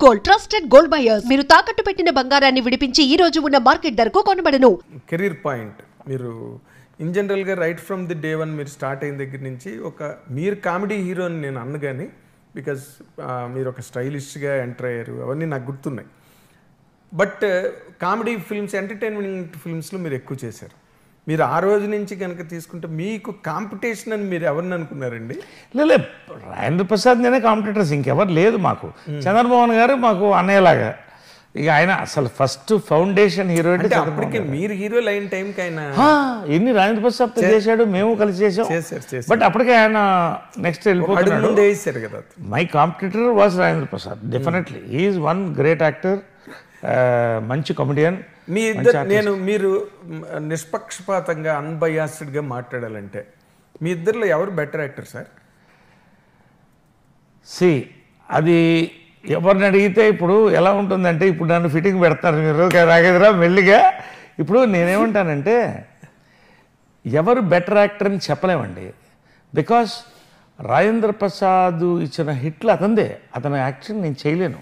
Gold trusted gold buyers. మీరు తాకట్టు పెట్టిన బంగారాన్ని విడిపించి ఈ రోజు ఉన్న మార్కెట్ ధరకు కొనబడను. కెరీర్ పాయింట్ మీరు ఇన్ జనరల్గా right from the day one మీరు స్టార్ట్ అయిన దగ్గర నుంచి మీరు కామెడీ హీరో అని నేను అన్ను కానీ బికాజ్ మీరు ఒక స్టైలిష్గా ఎంటర్ అయ్యారు, అవన్నీ నాకు గుర్తున్నాయి. బట్ కామెడీ ఫిల్మ్స్, ఎంటర్టైన్మెంట్ ఫిల్మ్స్లో మీరు ఎక్కువ చేశారు. మీరు ఆ రోజు నుంచి కనుక తీసుకుంటే మీకు కాంపిటీషన్ అని మీరు ఎవరిని అనుకున్నారండి? లేదు, రాజేంద్ర ప్రసాద్ నేనే కాంపిటీటర్స్, ఇంకెవరు లేదు మాకు. చంద్రమోహన్ గారు మాకు అన్నయ్యలాగా, ఇక ఆయన అసలు ఫస్ట్ ఫౌండేషన్ హీరో అంటే అప్పటికే మీరు హీరో లైన్ టైంకి ఆయన ఎన్ని రాజేంద్ర ప్రసాద్ చేశాడు, మేము కలిసి చేసాం. బట్ అప్పటికే ఆయన నెక్స్ట్ వెళ్ళిపోయారు కదా. My competitor was Rajendra Prasad. Definitely is one great actor, మంచి కామెడియన్. మీ మీరు నిష్పక్షపాతంగా అన్బయాస్డ్గా మాట్లాడాలంటే మీ ఇద్దరిలో ఎవరు బెటర్ యాక్టర్ సార్? అది ఎవరిని అడిగితే ఇప్పుడు ఎలా ఉంటుందంటే, ఇప్పుడు నన్ను ఫిట్టింగ్ పెడతారు మీరు రాగేదరా మెల్లిగా. ఇప్పుడు నేనేమంటానంటే ఎవరు బెటర్ యాక్టర్ అని చెప్పలేమండి. బికాస్ రాజేంద్ర ప్రసాద్ ఇచ్చిన హిట్లు అతనిదే, అతని యాక్షన్ నేను చేయలేను.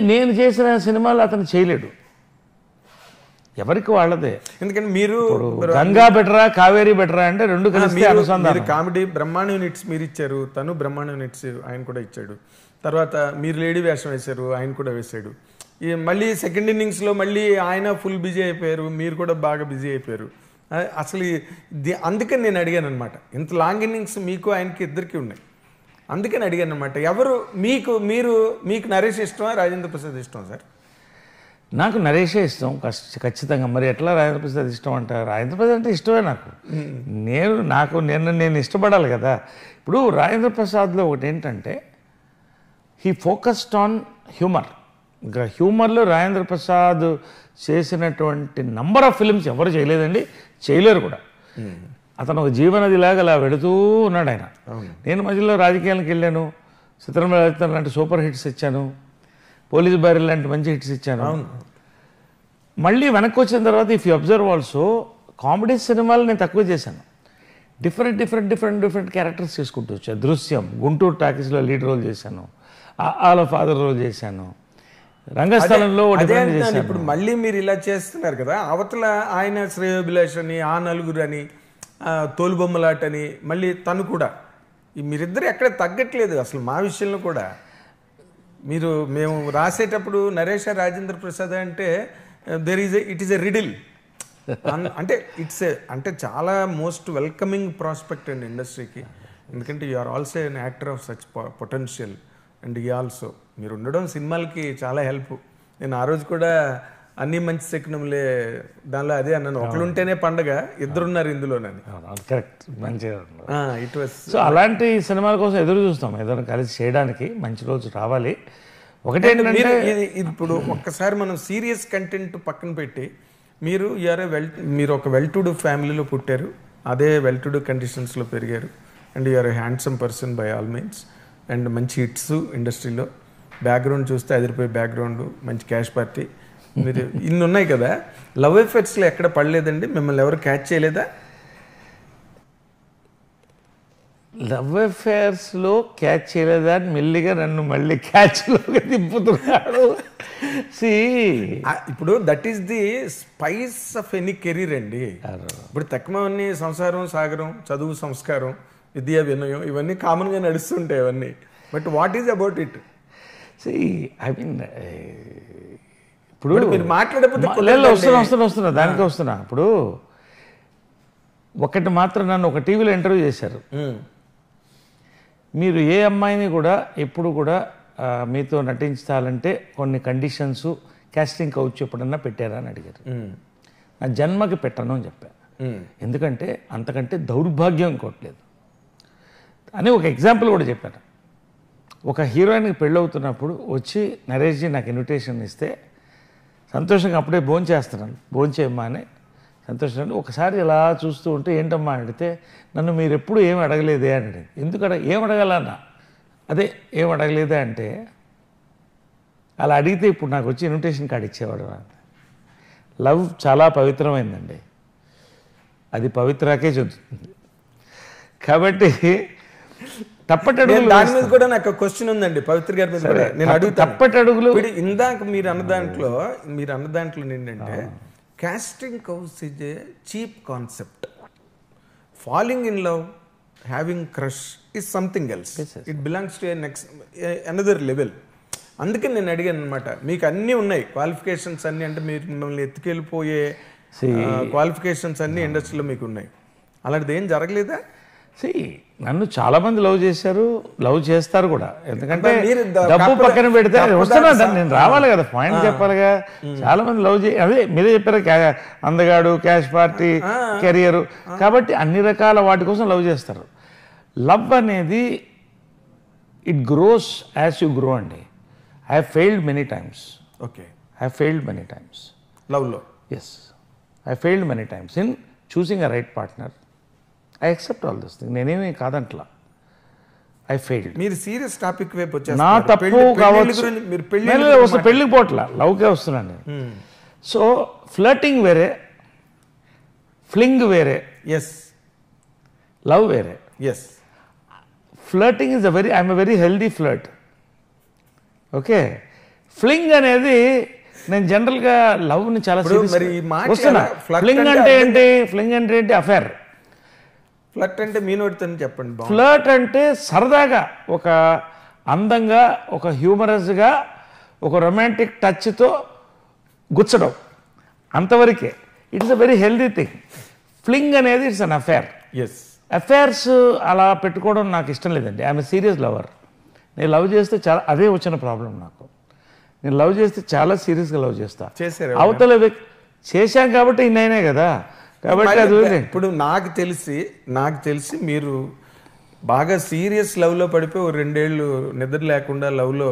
నేను చేసిన సినిమాలు అతను చేయలేడు, ఎవరికి వాళ్ళదే. ఎందుకంటే మీరు గంగా బెటరా కావేరీ బెటరా అంటే రెండు కలిసి అనుసంధానం. కామెడీ బ్రహ్మాండం యూనిట్స్ మీరు ఇచ్చారు, తను బ్రహ్మాండం యూనిట్స్ ఆయన కూడా ఇచ్చాడు. తర్వాత మీరు లేడీ వేషం వేశారు, ఆయన కూడా వేశాడు. మళ్ళీ సెకండ్ ఇన్నింగ్స్లో మళ్ళీ ఆయన ఫుల్ బిజీ అయిపోయారు, మీరు కూడా బాగా బిజీ అయిపోయారు. అసలు అందుకని నేను అడిగాను అనమాట, ఇంత లాంగ్ ఇన్నింగ్స్ మీకు ఆయనకి ఇద్దరికి ఉన్నాయి, అందుకని అడిగాను అనమాట. ఎవరు మీకు నరేష్ ఇష్టమా రాజేంద్ర ప్రసాద్ ఇష్టమా సార్? నాకు నరేషే ఇష్టం ఖచ్చితంగా. మరి ఎట్లా రాజేంద్ర ప్రసాద్ ఇష్టం అంటారు? రాజేంద్ర ప్రసాద్ అంటే ఇష్టమే నాకు. నేను ఇష్టపడాలి కదా. ఇప్పుడు రాజేంద్ర ప్రసాద్లో ఒకటి ఏంటంటే హీ ఫోకస్డ్ ఆన్ హ్యూమర్. ఇంకా హ్యూమర్లో రాజేంద్ర ప్రసాద్ చేసినటువంటి నంబర్ ఆఫ్ ఫిల్మ్స్ ఎవరు చేయలేదండి, చేయలేరు కూడా. అతను ఒక జీవనదిలాగా అలా వెళుతూ ఉన్నాడు ఆయన. నేను మధ్యలో రాజకీయాలకు వెళ్ళాను, చిత్రంలో లాంటి సూపర్ హిట్స్ ఇచ్చాను, పోలీస్ బ్యారెల్ లాంటి మంచి హిట్స్ ఇచ్చాను. మళ్ళీ వెనక్కి వచ్చిన తర్వాత if you observe also comedy సినిమాలు నేను తక్కువ చేశాను. డిఫరెంట్ క్యారెక్టర్స్ చేసుకుంటూ వచ్చాను. దృశ్యం, గుంటూరు టాకీస్లో లీడ్ రోల్ చేశాను, ఆల్ ఫాదర్ రోల్ చేశాను, రంగస్థలంలో. ఇప్పుడు మళ్ళీ మీరు ఇలా చేస్తున్నారు కదా, అవతల ఆయన శ్రేయోభిలాష్ అని, ఆ నలుగురు అని, తోలుబొమ్మలాట అని, మళ్ళీ తను కూడా మీరిద్దరు ఎక్కడ తగ్గట్లేదు అసలు. మా విషయంలో కూడా మేము రాసేటప్పుడు నరేష్ రాజేంద్ర ప్రసాద్ అంటే ఇట్ ఈస్ ఎ రిడిల్. అంటే అంటే చాలా మోస్ట్ వెల్కమింగ్ ప్రాస్పెక్ట్ అండి ఇండస్ట్రీకి. ఎందుకంటే you are also an actor of such potential and ఈ ఆల్సో మీరు ఉండడం సినిమాలకి చాలా హెల్ప్. నేను ఆ రోజు కూడా అన్ని మంచి శకునములే దానిలో అదే అన్నాను, ఒకళ్ళుంటేనే పండగ, ఇద్దరున్నారు ఇందులోనని. కరెక్ట్, మంచిగా. సో అలాంటి సినిమాల కోసం ఎదురు చూస్తాం, ఏదైనా కలిసి చేయడానికి మంచి రోజు రావాలి. ఒకటేంటంటే ఇప్పుడు ఒక్కసారి మనం సీరియస్ కంటెంట్ పక్కన పెట్టి మీరు ఒక వెల్ టు డూ ఫ్యామిలీలో పుట్టారు, అదే వెల్ టు డూ కండిషన్స్లో పెరిగారు, and you're a handsome person by all means, and మంచి హిట్స్ ఇండస్ట్రీలో. బ్యాక్గ్రౌండ్ చూస్తే అదిరిపోయే బ్యాక్గ్రౌండ్, మంచి క్యాష్ పార్టీ, మీరు ఇన్ని ఉన్నాయి కదా. లవ్ ఎఫెక్ట్స్లో ఎక్కడ పడలేదండి? మిమ్మల్ని ఎవరు క్యాచ్ చేయలేదా? లవ్ అఫేర్స్లో క్యాచ్ చేయలేదా అని మెల్లిగా నన్ను మళ్ళీ క్యాచ్లోకి తిప్పుతున్నాడు. ఇప్పుడు that is the spice of any career అండి. ఇప్పుడు తక్కువన్నీ సంసారం, సాగరం, చదువు, సంస్కారం, విద్యా, వినయం, ఇవన్నీ కామన్గా నడుస్తుంటాయి అవన్నీ. But what is about it? I mean ఇప్పుడు మీరు మాట్లాడకపోతే వస్తున్నా దానికే వస్తున్నా. ఇప్పుడు ఒకటి మాత్రం నన్ను ఒక టీవీలో ఇంటర్వ్యూ చేశారు, మీరు ఏ అమ్మాయిని కూడా ఎప్పుడు కూడా మీతో నటించాలంటే కొన్ని కండిషన్స్ కాస్టింగ్ కౌచ్ ఎప్పుడన్నా పెట్టారా అని అడిగారు. నా జన్మకి పెట్టను అని చెప్పాను. ఎందుకంటే అంతకంటే దౌర్భాగ్యం ఇంకోట్లేదు అని ఒక ఎగ్జాంపుల్ కూడా చెప్పాను. ఒక హీరోయిన్కి పెళ్ళవుతున్నప్పుడు వచ్చి నరేష్జీ నాకు ఇన్విటేషన్ ఇస్తే సంతోషంగా అప్పుడే భోంచేయమ్మా అని సంతోషంగా ఒకసారి ఇలా చూస్తూ ఉంటే ఏంటమ్మా అడిగితే, నన్ను మీరు ఎప్పుడు ఏం అడగలేదే అని అడిగింది. ఎందుకు ఏం అడగాలన్నా? అదే ఏం అడగలేదా అంటే, అలా అడిగితే ఇప్పుడు నాకు వచ్చి ఇన్విటేషన్ కార్డు ఇచ్చేవాడు. లవ్ చాలా పవిత్రమైందండి, అది పవిత్రాకే చెందుతుంది. కాబట్టి తప్పటడుగులు దాని మీద కూడా నాకు క్వశ్చన్ ఉందండి పవిత్ర గారి మీద కూడా నేను అడుగుతాను. తప్పటడుగులు ఇందాక మీరు అన్న దాంట్లో ఏంటంటే casting couch is a cheap concept. Falling in love, having crush is something else. It belongs to another level. అందుకే నేను అడిగాను అనమాట. మీకు అన్నీ ఉన్నాయి క్వాలిఫికేషన్స్ అన్నీ, అంటే మీరు మిమ్మల్ని ఎత్తుకెళ్ళిపోయే క్వాలిఫికేషన్స్ అన్నీ ఇండస్ట్రీలో మీకు ఉన్నాయి. అలాంటిది ఏం జరగలేదా? నన్ను చాలా మంది లవ్ చేశారు, లవ్ చేస్తారు కూడా. ఎందుకంటే డబ్బు పక్కన పెడితే వస్తున్నా, నేను రావాలి కదా, పాయింట్ చెప్పాలిగా. చాలా మంది లవ్ అదే మీరే చెప్పారు, అందగాడు, క్యాష్ పార్టీ, కెరియర్, కాబట్టి అన్ని రకాల వాటి కోసం లవ్ చేస్తారు. లవ్ అనేది it grows as you grow అండి. I have failed many times. Okay. I have failed many times. Love. Yes. I failed many times in choosing a right partner. I accept all this thing. నేనేమీ కాదంట్లా. I failed. మీరు serious topic వైపు వచ్చేస్తారు. నా తప్పు కావచ్చు. మీరు పెళ్ళికి పోట్లా, లవ్కే వస్తున్నాను. సో ఫ్లర్టింగ్ వేరే, ఫ్లింగ్ వేరే, ఎస్, లవ్ వేరే. Yes. Flirting is I'm a very healthy flirt. Okay, fling అనేది నేను జనరల్గా లవ్ని చాలా వస్తున్నా. ఫ్లింగ్ అంటే ఏంటి? ఫ్లింగ్ అంటే ఏంటి? అఫేర్. ఫ్లర్ట్ అంటే మీ నోటితో చెప్పండి. ఫ్లర్ట్ అంటే సరదాగా, ఒక అందంగా, ఒక హ్యూమరస్గా, ఒక రొమాంటిక్ టచ్తో గుచ్చడం, అంతవరకే. It's a very healthy thing. Fling అనేది it's an affair. Yes. Affairs అలా పెట్టుకోవడం నాకు ఇష్టం లేదండి. I'm a serious lover. నేను లవ్ చేస్తే చాలా, అదే వచ్చిన ప్రాబ్లం నాకు. నేను లవ్ చేస్తే చాలా సీరియస్గా లవ్ చేస్తా. అవతల వ్యక్తి చేశాం కాబట్టి ఇన్నైనా కదా, కాబట్టి అది ఇప్పుడు నాకు తెలిసి మీరు బాగా సీరియస్ లవ్లో పడిపోయి 2 ఏళ్ళు నిద్ర లేకుండా లవ్లో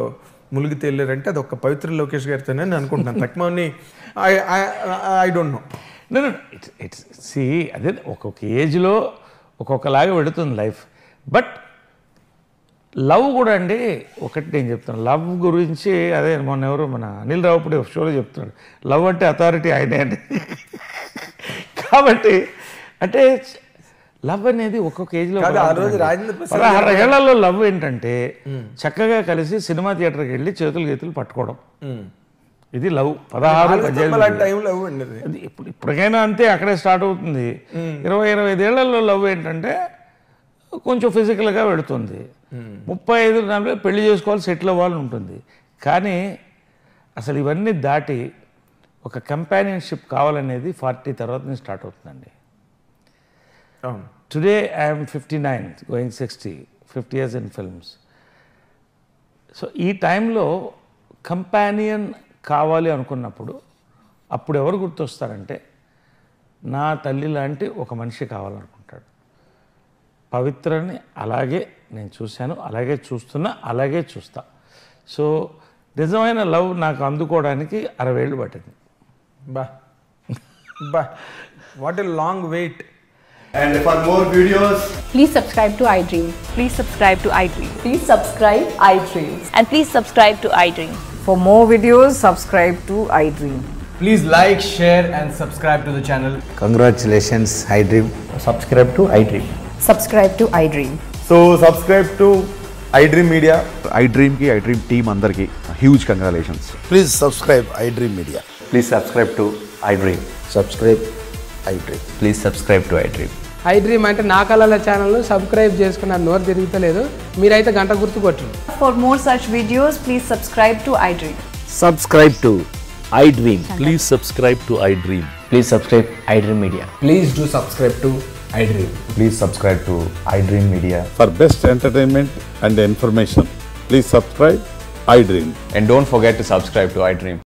మునిగి తేలారంటే అది ఒక పవిత్ర లోకేష్ గారితోనే నేను అనుకుంటున్నాను. తక్కువని ఐ డోంట్ నో. నేను ఇట్స్ అదే ఒక్కొక్క ఏజ్లో ఒక్కొక్కలాగా పెడుతుంది లైఫ్. బట్ లవ్ కూడా అండి, ఒకటి నేను చెప్తాను లవ్ గురించి. అదే మొన్న ఎవరు మన అనిల్ రావుపూడి షోలో చెప్తున్నాడు, లవ్ అంటే అథారిటీ ఆయనే అండి. కాబట్టి అంటే లవ్ అనేది ఒక్కొక్క ఏజ్లో 16 ఏళ్లలో లవ్ ఏంటంటే చక్కగా కలిసి సినిమా థియేటర్కి వెళ్ళి చేతులు గీతులు పట్టుకోవడం, ఇది లవ్. 16-17 ఇప్పటికైనా అంతే, అక్కడే స్టార్ట్ అవుతుంది. 20-25 ఏళ్లలో లవ్ ఏంటంటే కొంచెం ఫిజికల్గా పెడుతుంది. 35-40 పెళ్లి చేసుకోవాలి, సెటిల్ అవ్వాలని ఉంటుంది. కానీ అసలు ఇవన్నీ దాటి ఒక కంపానియన్షిప్ కావాలనేది 40 తర్వాత స్టార్ట్ అవుతుందండి. Today I'm 59 going 60, 50 years in films. So ఈ టైంలో కంపానియన్ కావాలి అనుకున్నప్పుడు అప్పుడు ఎవరు గుర్తొస్తారంటే, నా తల్లి లాంటి ఒక మనిషి కావాలనుకుంటాడు. పవిత్రని అలాగే నేను చూశాను, అలాగే చూస్తున్నా, అలాగే చూస్తా. సో నిజమైన లవ్ నాకు అందుకోవడానికి 60 ఏళ్ళు పట్టింది. What a long wait. And for more videos, please subscribe to iDream. Please subscribe to iDream. Please subscribe iDream. And please subscribe to iDream. For more videos, subscribe to iDream. please like, share and subscribe to the channel. Congratulations, iDream. Subscribe to iDream. Subscribe to iDream. So subscribe to iDream Media. iDream ki iDream team andarki huge congratulations. Please subscribe iDream Media. Please subscribe to iDream. Subscribe iDream. Please subscribe to iDream. iDream అంటే నా కళల channel subscribe చేసుకున్న నోరు తిరుగుతలేదు, మీరైతే గంట గుర్తు కొట్టండి. For more such videos, please subscribe to iDream. Subscribe to iDream. Please subscribe to iDream. Please subscribe iDream Media. Please do subscribe to iDream. Please subscribe to iDream Media. For best entertainment and information, please subscribe iDream. And don't forget to subscribe to iDream.